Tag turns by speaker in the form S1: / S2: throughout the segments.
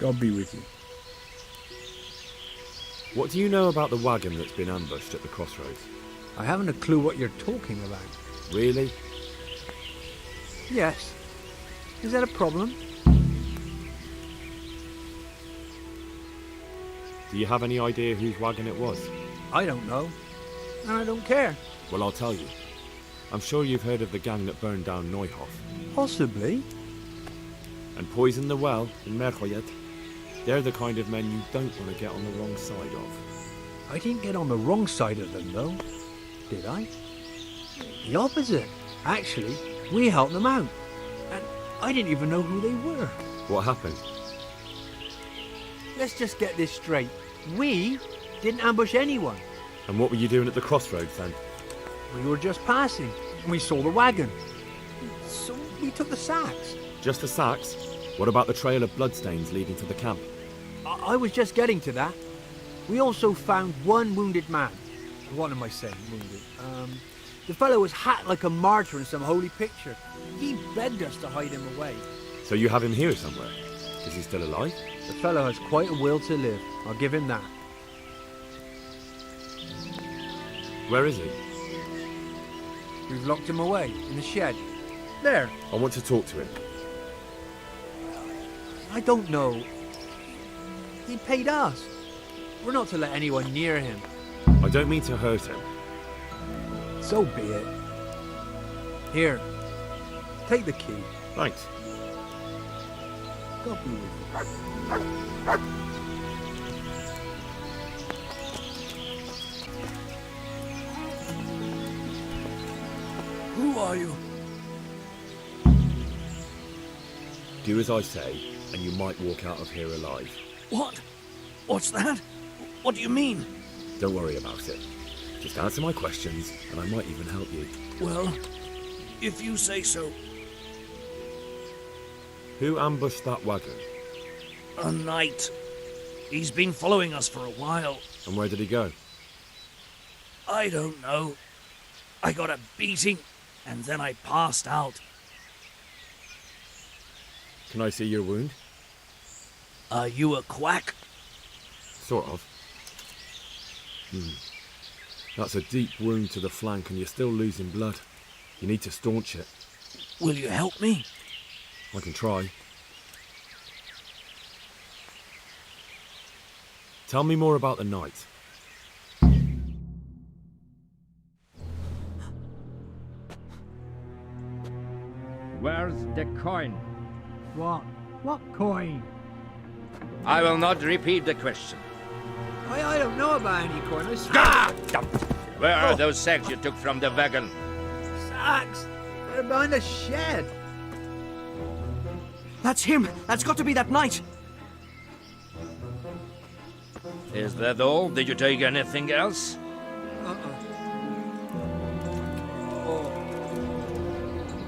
S1: God be with you.
S2: What do you know about the wagon that's been ambushed at the crossroads?
S1: I haven't a clue what you're talking about.
S2: Really?
S1: Yes. Is that a problem?
S2: Do you have any idea whose wagon it was?
S1: I don't know. And I don't care.
S2: Well, I'll tell you. I'm sure you've heard of the gang that burned down Neuhof
S1: Possibly.
S2: and poisoned the well in Merchoyed. They're the kind of men you don't want to get on the wrong side of.
S1: I didn't get on the wrong side of them, though. Did I? The opposite. Actually, we helped them out. And I didn't even know who they were.
S2: What happened?
S1: Let's just get this straight. We didn't ambush anyone.
S2: And what were you doing at the crossroads then?
S1: We were just passing. We saw the wagon. So we took the sacks.
S2: Just the sacks? What about the trail of bloodstains leading to the camp?
S1: I was just getting to that. We also found one wounded man. What am I saying, wounded? The fellow was hacked like a martyr in some holy picture. He begged us to hide him away.
S2: So you have him here somewhere? Is he still alive?
S1: The fellow has quite a will to live. I'll give him that.
S2: Where is he?
S1: We've locked him away in the shed. There.
S2: I want to talk to him.
S1: I don't know. He paid us. We're not to let anyone near him.
S2: I don't mean to hurt him.
S1: So be it. Here. Take the key.
S2: Thanks.
S1: God be with you. Who are you?
S2: Do as I say, and you might walk out of here alive.
S3: What? What's that? What do you mean?
S2: Don't worry about it. Just answer my questions, and I might even help you.
S3: Well, if you say so.
S2: Who ambushed that wagon?
S3: A knight. He's been following us for a while.
S2: And where did he go?
S3: I don't know. I got a beating, and then I passed out.
S2: Can I see your wound?
S3: Are you a quack?
S2: Sort of. That's a deep wound to the flank and you're still losing blood. You need to staunch it.
S3: Will you help me?
S2: I can try. Tell me more about the night.
S4: Where's the coin?
S1: What? What coin?
S4: I will not repeat the question.
S1: I don't know about any coin. I swear.
S4: Ah! Where are those sacks you took from the wagon?
S1: Sacks. They're behind the shed.
S3: That's him! That's got to be that knight!
S4: Is that all? Did you take anything else?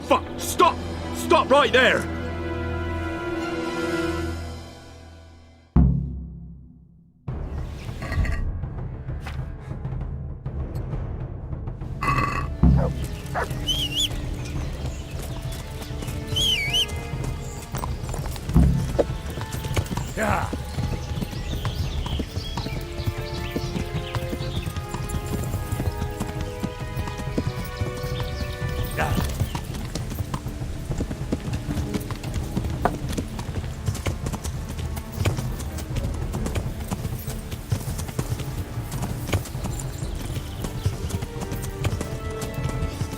S2: Fuck! Stop! Stop right there!
S3: Yeah.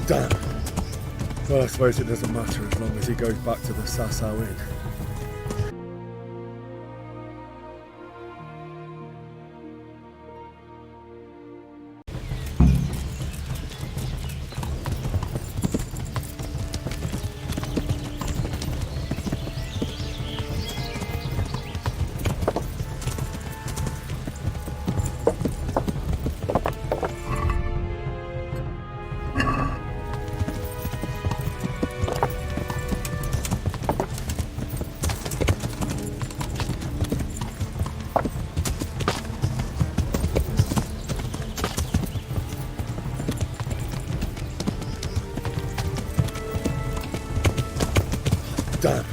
S2: Damn. Well, I suppose it doesn't matter as long as he goes back to the Sasau Inn. Damn.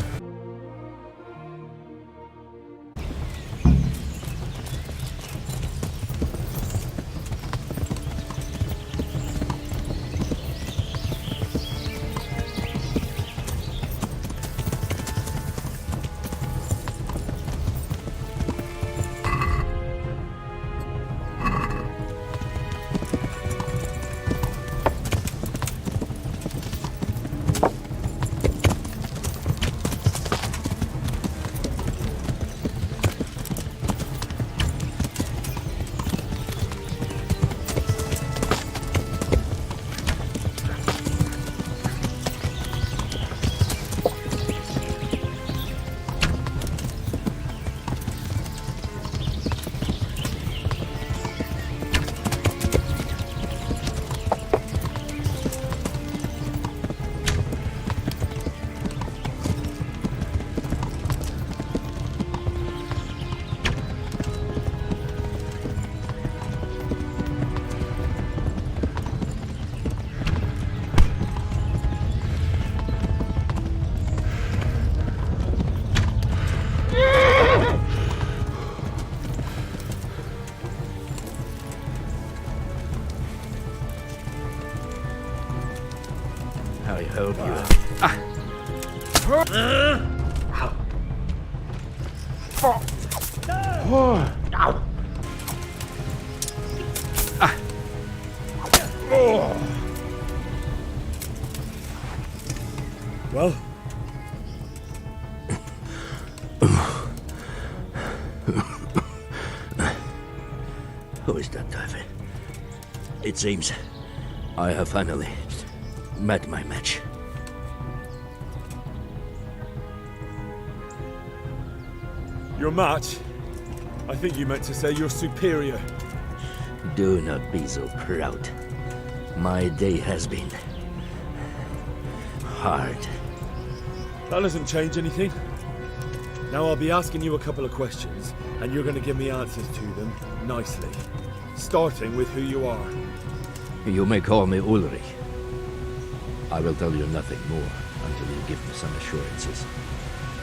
S3: help you.
S2: Well,
S3: Who is that, David? It seems I have finally met my match.
S2: your match? I think you meant to say your superior.
S3: Do not be so proud. My day has been hard.
S2: That doesn't change anything. Now I'll be asking you a couple of questions, and you're going to give me answers to them nicely. Starting with who you are.
S3: You may call me Ulrich. I will tell you nothing more until you give me some assurances.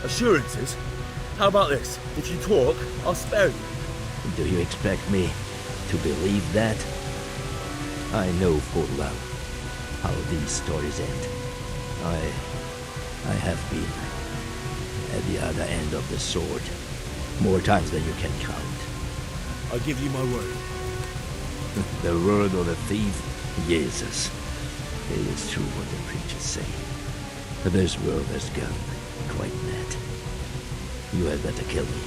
S2: Assurances? How about this? If you talk, I'll spare you.
S3: Do you expect me to believe that? I know full well how these stories end. I have been at the other end of the sword more times than you can count.
S2: I'll give you my word.
S3: The word of a thief? Jesus. It is true what the preachers say. This world has gone quite mad. You had better kill me.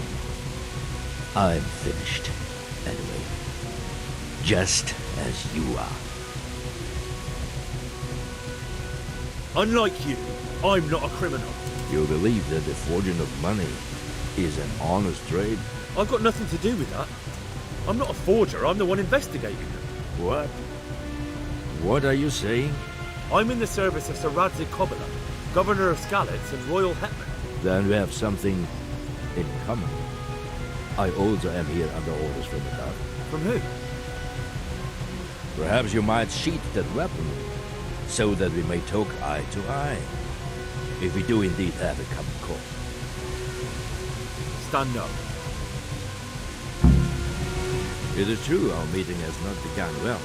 S3: I'm finished, anyway. Just as you are.
S2: Unlike you, I'm not a criminal.
S3: You believe that the forging of money is an honest trade?
S2: I've got nothing to do with that. I'm not a forger, I'm the one investigating them.
S3: What? What are you saying?
S2: I'm in the service of Sir Radzik Kobyla, Governor of Skalitz and Royal Hetman.
S3: Then we have something in common. I also am here under orders from above.
S2: From who?
S3: Perhaps you might sheath that weapon, so that we may talk eye to eye. If we do indeed have a common cause.
S2: Stand up.
S3: It is true our meeting has not begun well.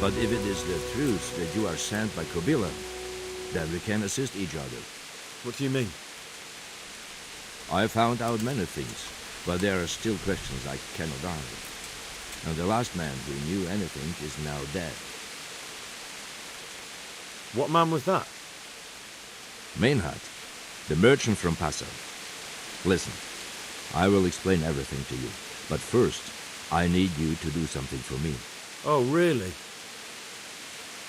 S3: But if it is the truth that you are sent by Kobyla, then we can assist each other.
S2: What do you mean?
S3: I found out many things, but there are still questions I cannot answer. And the last man who knew anything is now dead.
S2: What man was that?
S3: Meinhard, the merchant from Passau. Listen, I will explain everything to you, but first, I need you to do something for me.
S2: Oh, really?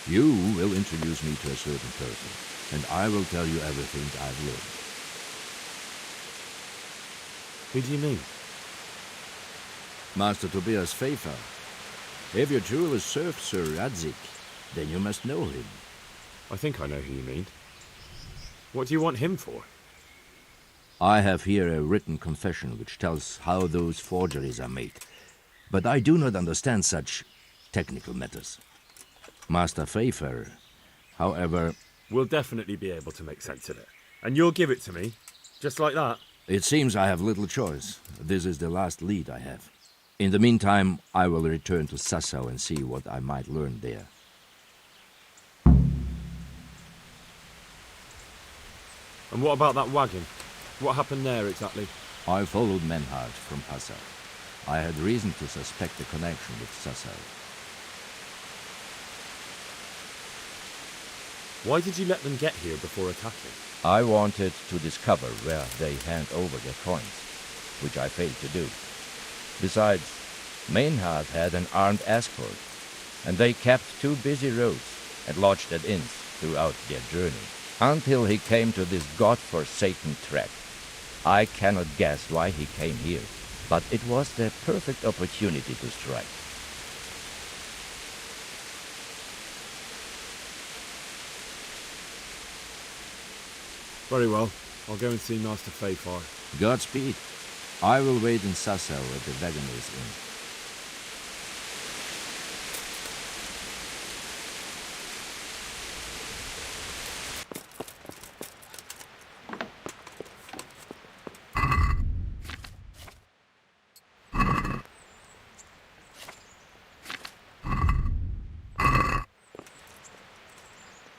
S3: You will introduce me to a certain person, and I will tell you everything I've learned.
S2: Who do you mean?
S3: Master Tobias Pfeiffer. If you truly serve Sir Radzik, then you must know him.
S2: I think I know who you mean. What do you want him for?
S3: I have here a written confession which tells how those forgeries are made, but I do not understand such technical matters. Master Pfeiffer, however...
S2: We'll definitely be able to make sense of it. And you'll give it to me, just like that?
S3: It seems I have little choice. This is the last lead I have. In the meantime, I will return to Sassau and see what I might learn there.
S2: And what about that wagon? What happened there exactly?
S3: I followed Meinhard from Passau. I had reason to suspect a connection with Sassau.
S2: Why did you let them get here before attacking?
S5: I wanted to discover where they hand over their coins, which I failed to do. Besides, Meinhard had an armed escort, and they kept two busy roads and lodged at inns throughout their journey, until he came to this god-forsaken track. I cannot guess why he came here, but it was the perfect opportunity to strike.
S2: Very well. I'll go and see Master Pfeiffer.
S3: Godspeed. I will wait in Sassau at the Wagoner's Inn.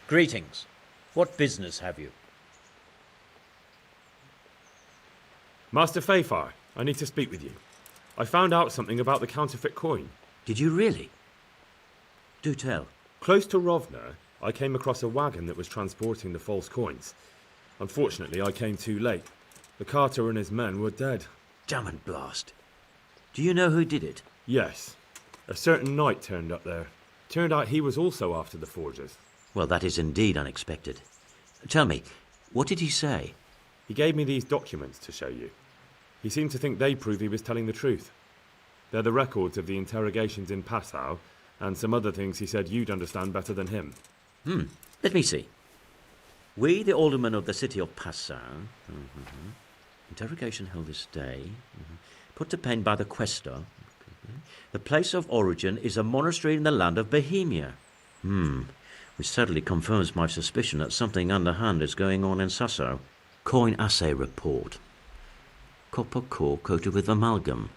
S6: Greetings.
S4: What business have you?
S2: Master Fafar, I need to speak with you. I found out something about the counterfeit coin.
S6: Did you really? Do tell.
S2: Close to Rovna, I came across a wagon that was transporting the false coins. Unfortunately, I came too late. The carter and his men were dead.
S6: Damn and blast. Do you know who did it?
S2: Yes. A certain knight turned up there. Turned out he was also after the forgers.
S6: Well, that is indeed unexpected. Tell me, what did he say?
S2: He gave me these documents to show you. He seemed to think they prove he was telling the truth. They're the records of the interrogations in Passau, and some other things he said you'd understand better than him.
S6: Let me see. We, the aldermen of the city of Passau, interrogation held this day, put to pen by the questor. The place of origin is a monastery in the land of Bohemia. Which certainly confirms my suspicion that something underhand is going on in Sasau. Coin assay report. Copper core coated with amalgam.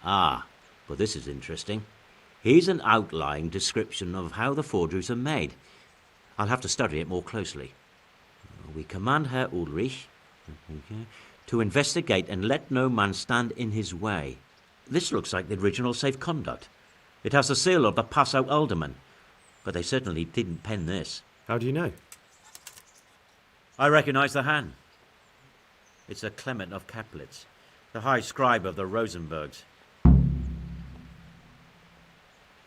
S6: Ah, but this is interesting. Here's an outline description of how the forgeries are made. I'll have to study it more closely. We command Herr Ulrich to investigate and let no man stand in his way. This looks like the original safe conduct. It has the seal of the Passau alderman, but they certainly didn't pen this.
S2: How do you know?
S6: I recognize the hand. It's a Clement of Kaplitz, the high scribe of the Rosenbergs.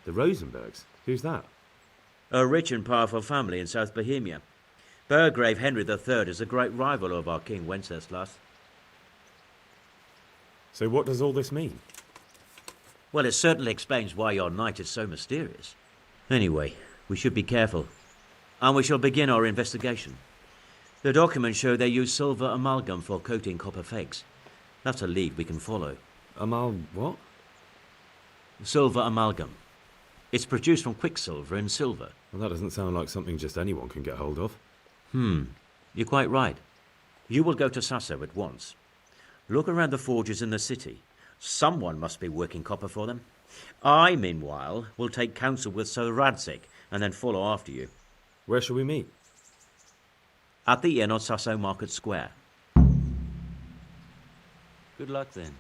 S2: The Rosenbergs? Who's that?
S6: A rich and powerful family in South Bohemia. Burgrave Henry III is a great rival of our King Wenceslas.
S2: So what does all this mean?
S6: Well, it certainly explains why your knight is so mysterious. Anyway, we should be careful. And we shall begin our investigation. The documents show they use silver amalgam for coating copper fakes. That's a lead we can follow.
S2: What?
S6: Silver amalgam. It's produced from quicksilver and silver.
S2: Well, that doesn't sound like something just anyone can get hold of.
S6: You're quite right. You will go to Sasau at once. Look around the forges in the city. Someone must be working copper for them. I, meanwhile, will take counsel with Sir Radzik and then follow after you.
S2: Where shall we meet?
S6: At the inn on Sasau Market Square. Good luck then.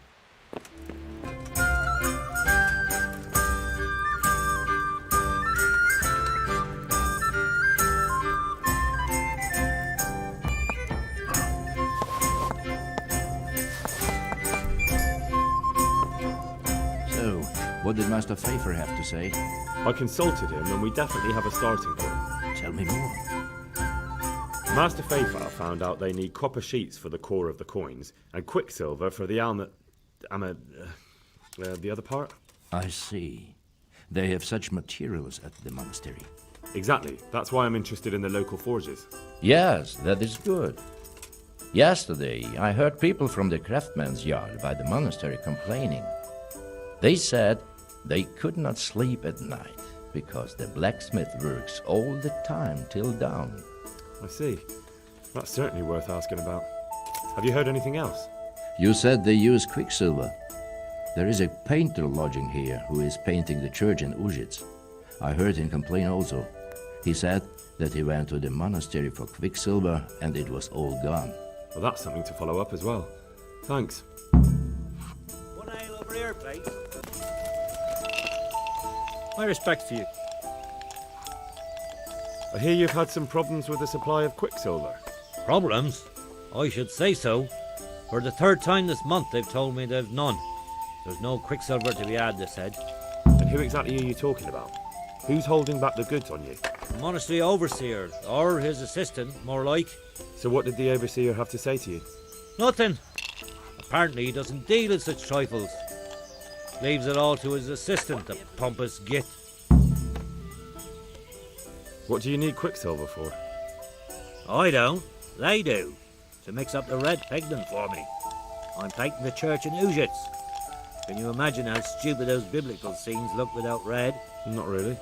S3: What did Master Pfeiffer have to say?
S2: I consulted him and we definitely have a starting point.
S3: Tell me more.
S2: Master Pfeiffer found out they need copper sheets for the core of the coins and quicksilver for the the other part?
S3: I see. They have such materials at the monastery.
S2: Exactly. That's why I'm interested in the local forges.
S5: Yes, that is good. Yesterday, I heard people from the craftsman's yard by the monastery complaining. They said they could not sleep at night because the blacksmith works all the time till dawn.
S2: I see. That's certainly worth asking about. Have you heard anything else?
S3: You said they use quicksilver. There is a painter lodging here who is painting the church in Ujitz. I heard him complain also. He said that he went to the monastery for quicksilver and it was all gone.
S2: Well, that's something to follow up as well. Thanks.
S6: One ale over here, please.
S7: My respects to you.
S2: I hear you've had some problems with the supply of quicksilver.
S7: Problems? I should say so. For the third time this month they've told me they've none. There's no quicksilver to be had, they said.
S2: And who exactly are you talking about? Who's holding back the goods on you?
S7: The monastery overseer, or his assistant, more like.
S2: So what did the overseer have to say to you?
S7: Nothing. Apparently he doesn't deal in such trifles. Leaves it all to his assistant, the pompous git.
S2: What do you need quicksilver for?
S7: I don't. They do. To mix up the red pigment for me. I'm painting the church in Ujitz. Can you imagine how stupid those biblical scenes look without red?
S2: Not really.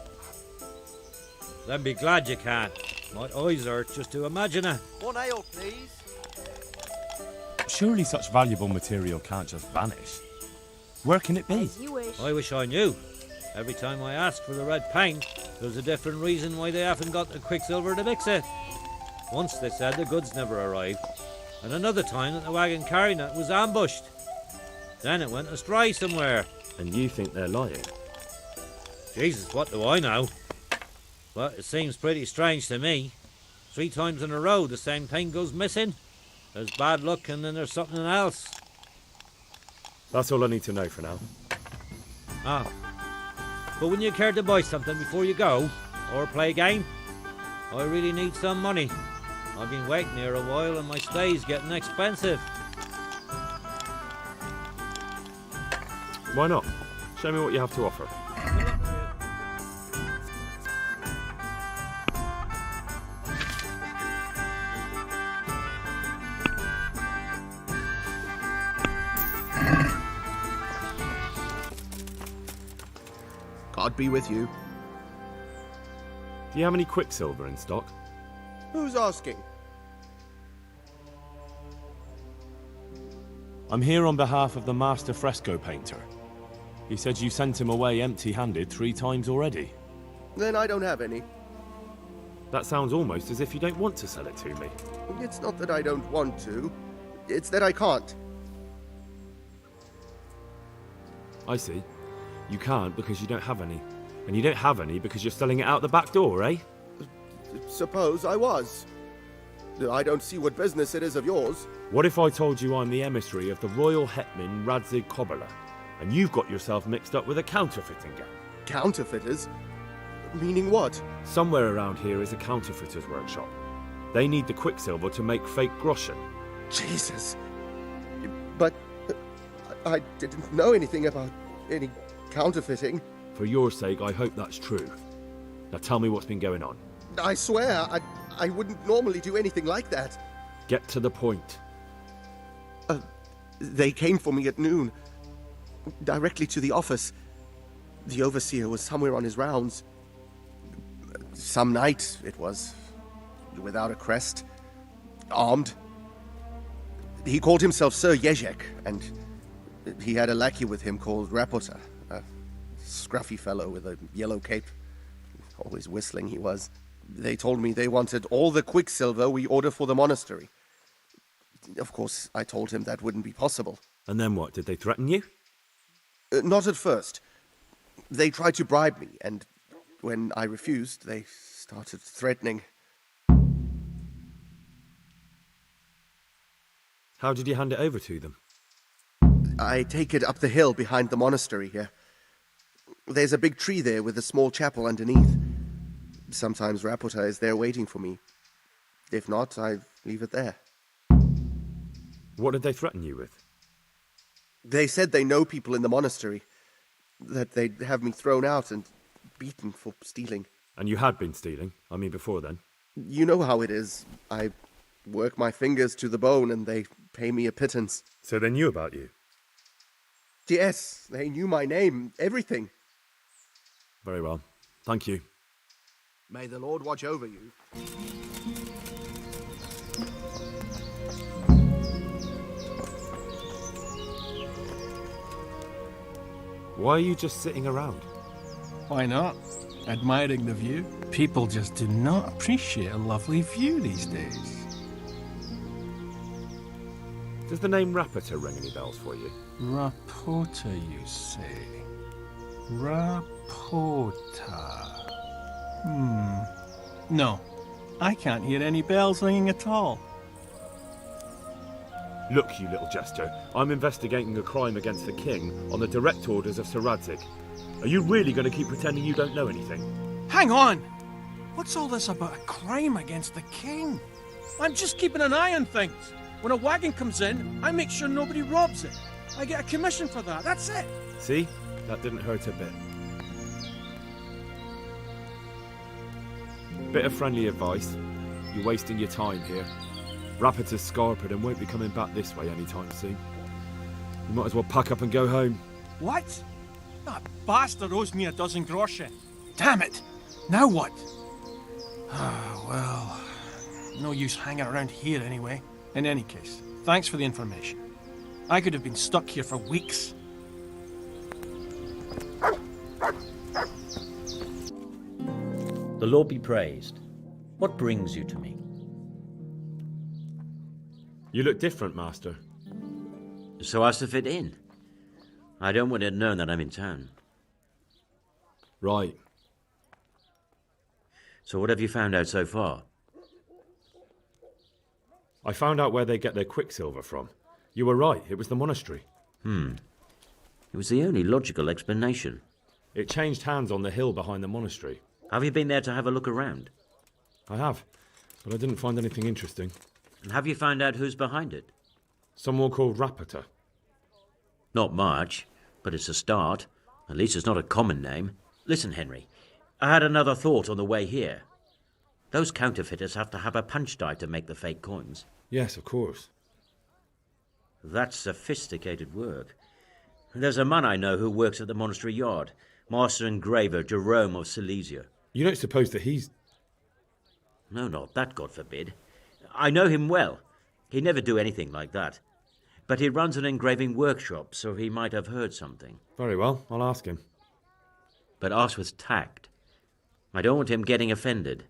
S7: Then be glad you can. My eyes hurt just to imagine it.
S8: One ale, please.
S9: Surely such valuable material can't just vanish. Where can it be?
S7: I wish I knew. Every time I ask for the red paint, there's a different reason why they haven't got the quicksilver to mix it. Once they said the goods never arrived, and another time that the wagon carrying it was ambushed. Then it went astray somewhere.
S2: And you think they're lying?
S7: Jesus, what do I know? But it seems pretty strange to me. 3 times in a row the same thing goes missing. There's bad luck and then there's something else.
S2: That's all I need to know for now.
S7: Ah. But wouldn't you care to buy something before you go? Or play a game? I really need some money. I've been waiting here a while and my stay's getting expensive.
S2: Why not? Show me what you have to offer.
S8: God be with you.
S2: Do you have any quicksilver in stock?
S8: Who's asking?
S9: I'm here on behalf of the master fresco painter. He said you sent him away empty-handed 3 times already.
S8: Then I don't have any.
S2: That sounds almost as if you don't want to sell it to me.
S8: It's not that I don't want to. It's that I can't.
S2: I see. You can't because you don't have any. And you don't have any because you're selling it out the back door, eh?
S8: Suppose I was. I don't see what business it is of yours.
S2: What if I told you I'm the emissary of the royal hetman Radzig Kobyla, and you've got yourself mixed up with a counterfeiting gang?
S8: Counterfeiters? Meaning what?
S2: Somewhere around here is a counterfeiter's workshop. They need the quicksilver to make fake groschen.
S8: Jesus. But I didn't know anything about any counterfeiting.
S2: For your sake, I hope that's true. Now tell me what's been going on.
S8: I swear, I wouldn't normally do anything like that.
S2: Get to the point.
S8: They came for me at noon. Directly to the office. The overseer was somewhere on his rounds. Some night, it was. Without a crest. Armed. He called himself Sir Jezek, and he had a lackey with him called Rapota, a scruffy fellow with a yellow cape. Always whistling he was. They told me they wanted all the quicksilver we order for the monastery. Of course, I told him that wouldn't be possible.
S2: And then what? Did they threaten you?
S8: Not at first. They tried to bribe me, and when I refused, they started threatening.
S2: How did you hand it over to them?
S8: I take it up the hill behind the monastery here. There's a big tree there with a small chapel underneath. Sometimes Rapota is there waiting for me. If not, I leave it there.
S2: What did they threaten you with?
S8: They said they know people in the monastery. That they'd have me thrown out and beaten for stealing.
S2: And you had been stealing? I mean, before then?
S8: You know how it is. I work my fingers to the bone and they pay me a pittance.
S2: So they knew about you?
S8: Yes, they knew my name, everything.
S2: Very well. Thank you.
S8: May the Lord watch over you.
S2: Why are you just sitting around?
S10: Why not? Admiring the view. People just do not appreciate a lovely view these days.
S2: Does the name Rapota ring any bells for you?
S10: Rapota, you say? Rapota. No, I can't hear any bells ringing at all.
S2: Look, you little jester, I'm investigating a crime against the king on the direct orders of Sir Radzig. Are you really going to keep pretending you don't know anything?
S10: Hang on! What's all this about a crime against the king? I'm just keeping an eye on things. When a wagon comes in, I make sure nobody robs it. I get a commission for that, that's it.
S2: See? That didn't hurt a bit. Bit of friendly advice. You're wasting your time here. Rapota's scarpered and won't be coming back this way anytime soon. You might as well pack up and go home.
S10: What? That bastard owes me a dozen groschen. Damn it! Now what? Ah, well, no use hanging around here anyway. In any case, thanks for the information. I could have been stuck here for weeks.
S6: The Lord be praised. What brings you to me?
S9: You look different, Master.
S6: So as to fit in. I don't want it known that I'm in town.
S9: Right.
S6: So what have you found out so far?
S9: I found out where they get their quicksilver from. You were right, it was the monastery.
S6: It was the only logical explanation.
S9: It changed hands on the hill behind the monastery.
S6: Have you been there to have a look around?
S9: I have, but I didn't find anything interesting.
S6: And have you found out who's behind it?
S9: Someone called Rapita.
S6: Not much, but it's a start. At least it's not a common name. Listen, Henry, I had another thought on the way here. Those counterfeiters have to have a punch die to make the fake coins.
S9: Yes, of course.
S6: That's sophisticated work. There's a man I know who works at the monastery yard, Master Engraver Jerome of Silesia.
S9: You don't suppose that he's...
S6: No, not that, God forbid. I know him well. He'd never do anything like that. But he runs an engraving workshop, so he might have heard something.
S9: Very well, I'll ask him.
S6: But ask with tact. I don't want him getting offended.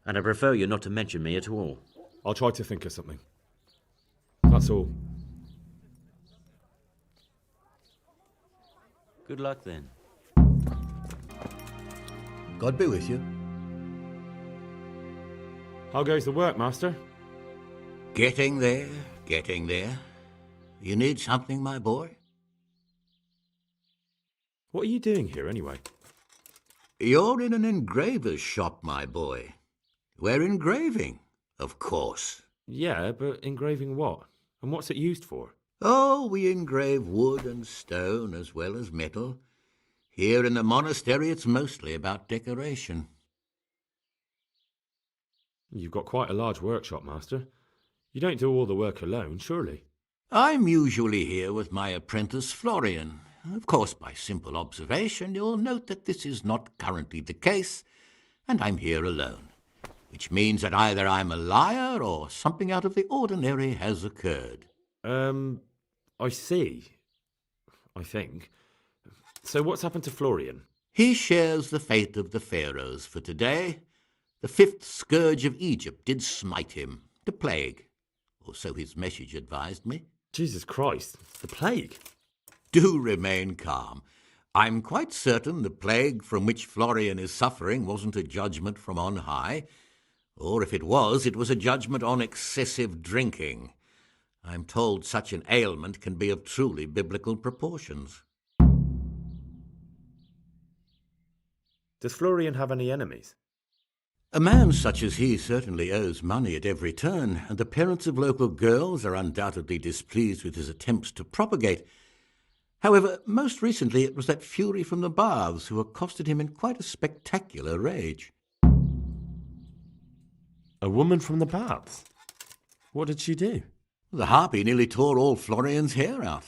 S6: And I prefer you not to mention me at all.
S9: I'll try to think of something. That's all.
S6: Good luck, then.
S11: God be with you.
S9: How goes the work, Master?
S11: Getting there, getting there. You need something, my boy?
S9: What are you doing here, anyway?
S11: You're in an engraver's shop, my boy. We're engraving, of course.
S9: Yeah, but engraving what? And what's it used for?
S11: Oh, we engrave wood and stone as well as metal. Here in the monastery, it's mostly about decoration.
S9: You've got quite a large workshop, Master. You don't do all the work alone, surely?
S11: I'm usually here with my apprentice, Florian. Of course, by simple observation, you'll note that this is not currently the case, and I'm here alone, which means that either I'm a liar or something out of the ordinary has occurred.
S9: I see. I think. So what's happened to Florian?
S11: He shares the fate of the pharaohs for today. The fifth scourge of Egypt did smite him, the plague, or so his message advised me.
S9: Jesus Christ, the plague?
S11: Do remain calm. I'm quite certain the plague from which Florian is suffering wasn't a judgment from on high, or if it was a judgment on excessive drinking. I'm told such an ailment can be of truly biblical proportions.
S9: Does Florian have any enemies?
S11: A man such as he certainly owes money at every turn, and the parents of local girls are undoubtedly displeased with his attempts to propagate. However, most recently it was that fury from the baths who accosted him in quite a spectacular rage.
S9: A woman from the baths? What did she do?
S11: The harpy nearly tore all Florian's hair out.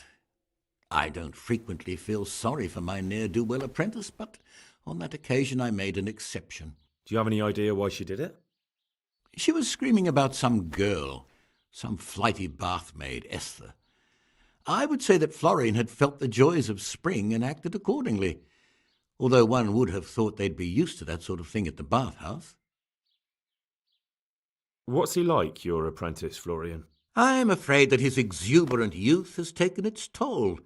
S11: I don't frequently feel sorry for my ne'er-do-well apprentice, but on that occasion I made an exception.
S9: Do you have any idea why she did it?
S11: She was screaming about some girl, some flighty bathmaid, Esther. I would say that Florian had felt the joys of spring and acted accordingly, although one would have thought they'd be used to that sort of thing at the bathhouse.
S9: What's he like, your apprentice, Florian?
S11: I'm afraid that his exuberant youth has taken its toll.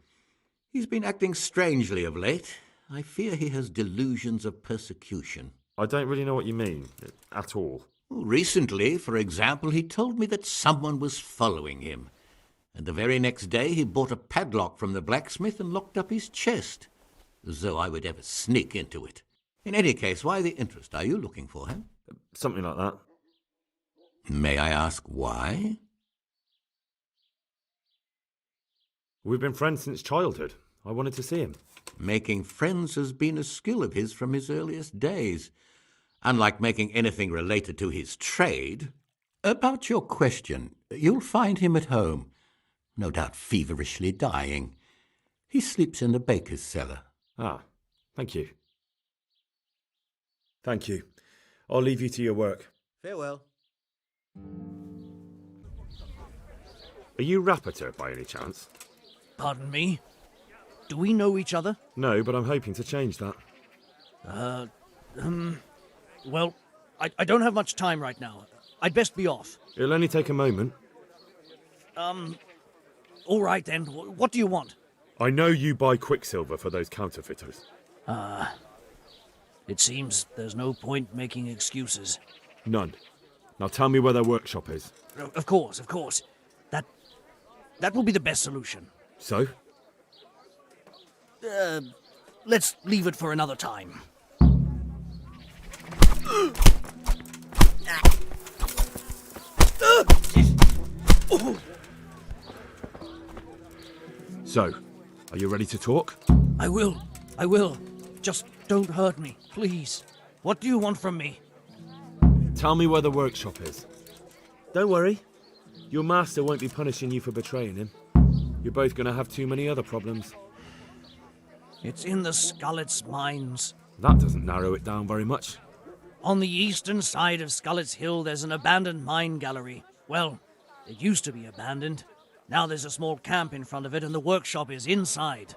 S11: He's been acting strangely of late. I fear he has delusions of persecution.
S9: I don't really know what you mean, at all.
S11: Recently, for example, he told me that someone was following him, and the very next day he bought a padlock from the blacksmith and locked up his chest, as though I would ever sneak into it. In any case, why the interest? Are you looking for him?
S9: Something like that.
S11: May I ask why?
S9: We've been friends since childhood. I wanted to see him.
S11: Making friends has been a skill of his from his earliest days. Unlike making anything related to his trade. About your question, you'll find him at home, no doubt feverishly dying. He sleeps in the baker's cellar.
S9: Ah, thank you. Thank you. I'll leave you to your work.
S8: Farewell.
S9: Are you Rapiter, by any chance?
S12: Pardon me? Do we know each other?
S9: No, but I'm hoping to change that.
S12: Well, I don't have much time right now. I'd best be off.
S9: It'll only take a moment.
S12: All right then. What do you want?
S2: I know you buy quicksilver for those counterfeiters.
S12: It seems there's no point making excuses.
S2: None. Now tell me where their workshop is.
S12: Of course. That will be the best solution.
S2: So?
S12: Let's leave it for another time.
S2: So, are you ready to talk?
S12: I will. Just don't hurt me, please. What do you want from me?
S2: Tell me where the workshop is. Don't worry. Your master won't be punishing you for betraying him. You're both going to have too many other problems.
S12: It's in the Skullet's mines.
S2: That doesn't narrow it down very much.
S12: On the eastern side of Skullet's Hill, there's an abandoned mine gallery. Well, it used to be abandoned. Now there's a small camp in front of it, and the workshop is inside.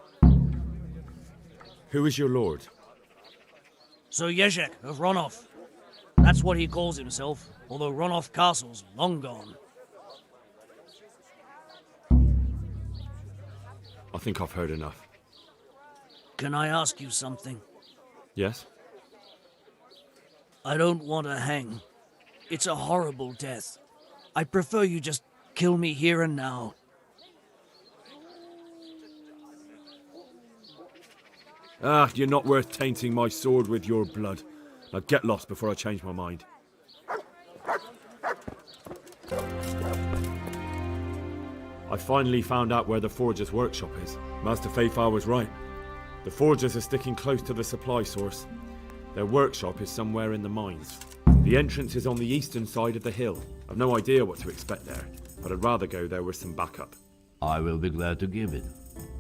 S2: Who is your lord?
S12: Sir Jezek of Ronov. That's what he calls himself, although Ronov Castle's long gone.
S2: I think I've heard enough.
S12: Can I ask you something?
S2: Yes?
S12: I don't want to hang. It's a horrible death. I prefer you just kill me here and now.
S2: You're not worth tainting my sword with your blood. Now get lost before I change my mind. I finally found out where the Forger's workshop is. Master Fafar was right. The Forgers are sticking close to the supply source. Their workshop is somewhere in the mines. The entrance is on the eastern side of the hill. I've no idea what to expect there, but I'd rather go there with some backup.
S3: I will be glad to give it.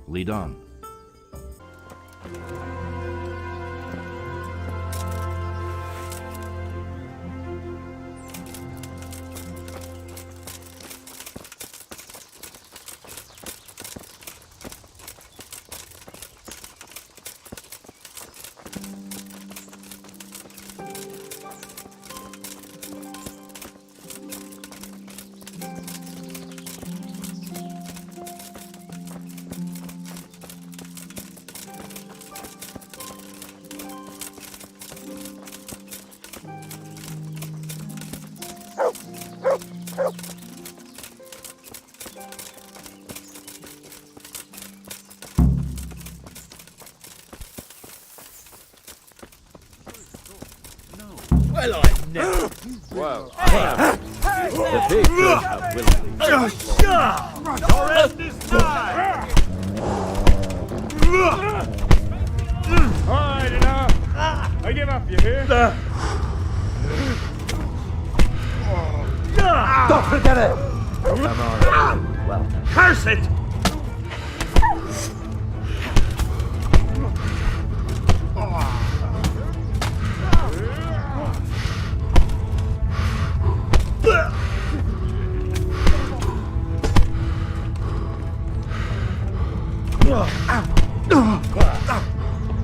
S3: Lead on.
S4: Well, I never. Well, the pig turned out willingly.
S2: Your end is nigh! Alright, enough. I give up, you hear?
S3: Don't forget it! Come on. Well,
S2: Curse it!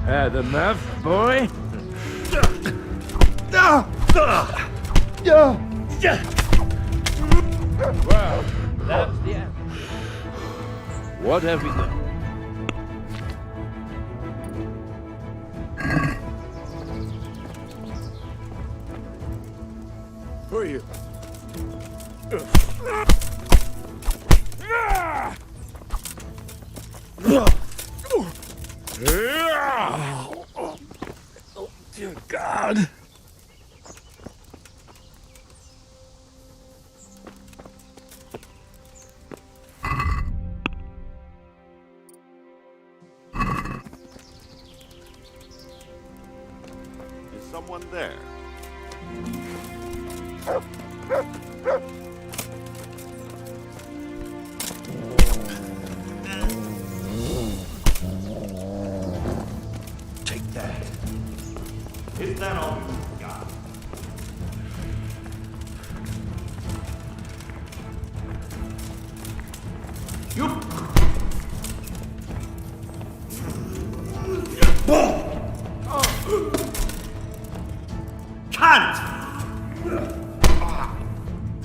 S4: Had enough, boy? Well, that's the end. What have we done?
S2: Who are you?
S12: Oh, dear God.
S13: Is someone there?
S12: Take that.
S13: Is that all you got?
S2: Can't!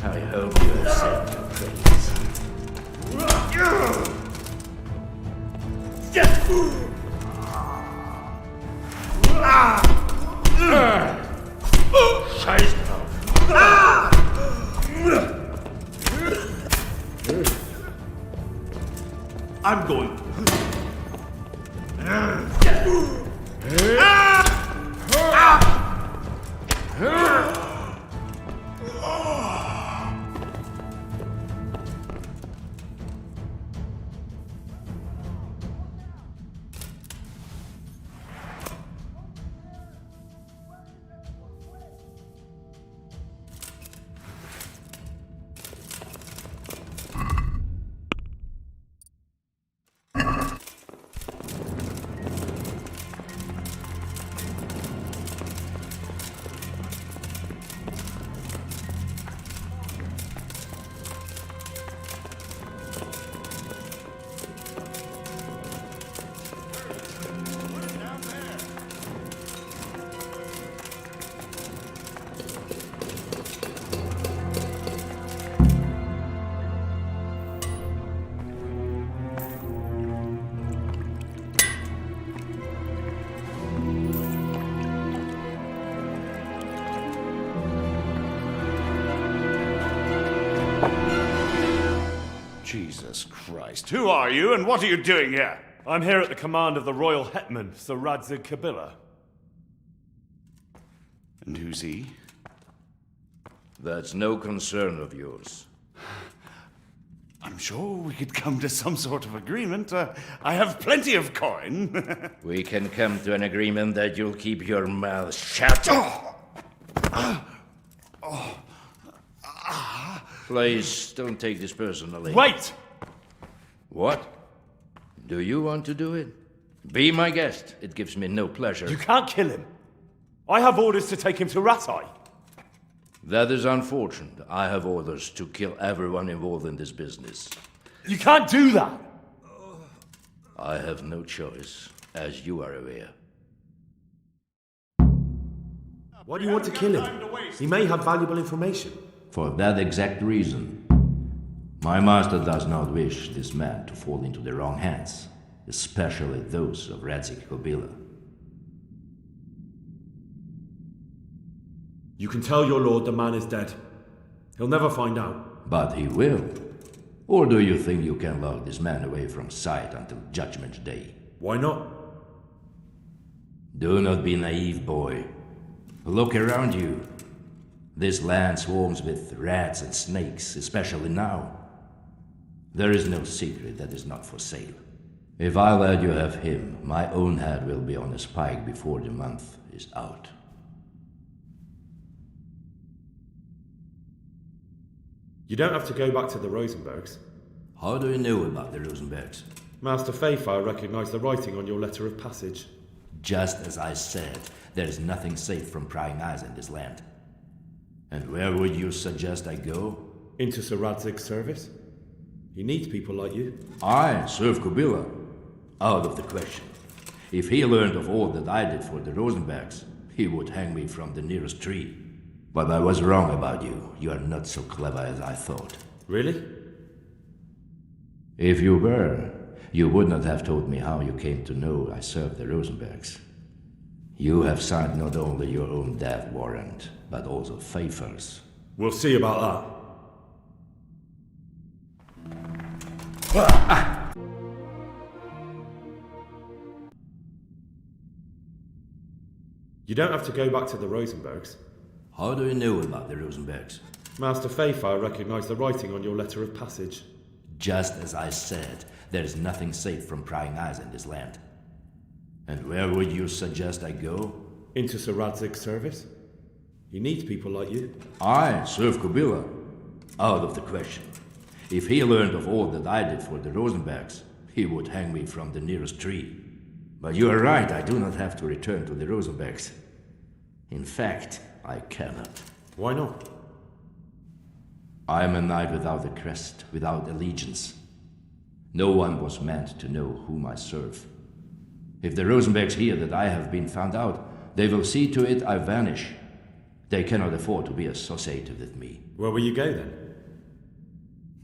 S3: I hope you have said your prayers.
S13: Scheiß drauf. I'm going to. Jesus Christ. Who are you and what are you doing here?
S2: I'm here at the command of the royal hetman, Sir Radzig Kabila.
S13: And who's he?
S5: That's no concern of yours.
S13: I'm sure we could come to some sort of agreement. I have plenty of coin.
S5: We can come to an agreement that you'll keep your mouth shut. Please, don't take this personally.
S2: Wait!
S5: What? Do you want to do it? Be my guest. It gives me no pleasure.
S2: You can't kill him. I have orders to take him to Ratai.
S5: That is unfortunate. I have orders to kill everyone involved in this business.
S2: You can't do that!
S5: I have no choice, as you are aware.
S2: Why do you want to kill him? He may have valuable information.
S5: For that exact reason. My master does not wish this man to fall into the wrong hands, especially those of Radzig Kabila.
S2: You can tell your lord the man is dead. He'll never find out.
S5: But he will. Or do you think you can lock this man away from sight until Judgment Day?
S2: Why not?
S5: Do not be naive, boy. Look around you. This land swarms with rats and snakes, especially now. There is no secret that is not for sale. If I let you have him, my own head will be on a spike before the month is out.
S2: You don't have to go back to the Rosenbergs.
S5: How do you know about the Rosenbergs?
S2: Master Fayfire recognized the writing on your letter of passage.
S5: Just as I said, there is nothing safe from prying eyes in this land. And where would you suggest I go?
S2: Into Sir Radzig's service. He needs people like you.
S5: I serve Kabila. Out of the question. If he learned of all that I did for the Rosenbergs, he would hang me from the nearest tree. But I was wrong about you. You are not so clever as I thought.
S2: Really?
S5: If you were, you would not have told me how you came to know I served the Rosenbergs. You have signed not only your own death warrant, but also Pfeiffer's.
S2: We'll see about
S5: that.
S2: You don't have to go back to the Rosenbergs.
S5: How do you know about the Rosenbergs?
S2: Master Fayfire recognized the writing on your letter of passage.
S5: Just as I said, there is nothing safe from prying eyes in this land. And where would you suggest I go?
S2: Into Sir Radzig's service. He needs people like you.
S5: I serve Kabila. Out of the question. If he learned of all that I did for the Rosenbergs, he would hang me from the nearest tree. But you are right, I do not have to return to the Rosenbergs. In fact, I cannot.
S2: Why not?
S5: I am a knight without a crest, without allegiance. No one was meant to know whom I serve. If the Rosenbergs hear that I have been found out, they will see to it I vanish. They cannot afford to be associated with me.
S2: Where will you go then?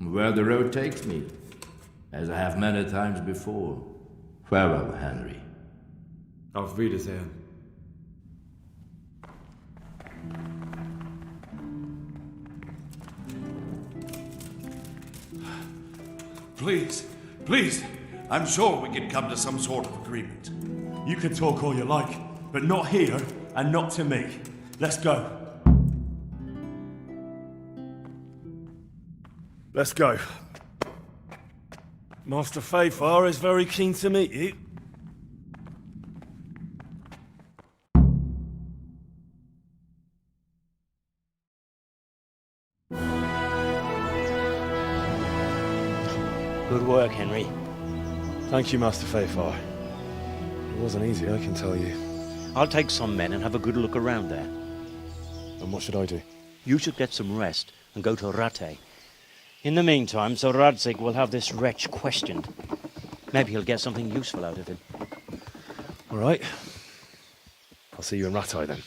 S5: Where the road takes me, as I have many times before.
S3: Farewell, Henry.
S2: Auf Wiedersehen.
S13: Please, please, I'm sure we can come to some sort of agreement.
S9: You can talk all you like, but not here and not to me. Let's go. Let's go. Master Fafar is very keen to meet you.
S6: Good work, Henry.
S9: Thank you, Master Fafar. It wasn't easy, I can tell you.
S6: I'll take some men and have a good look around there.
S9: And what should I do?
S6: You should get some rest and go to Ratte. In the meantime, Sir Radzig will have this wretch questioned. Maybe he'll get something useful out of him.
S9: All right. I'll see you in Rattay then.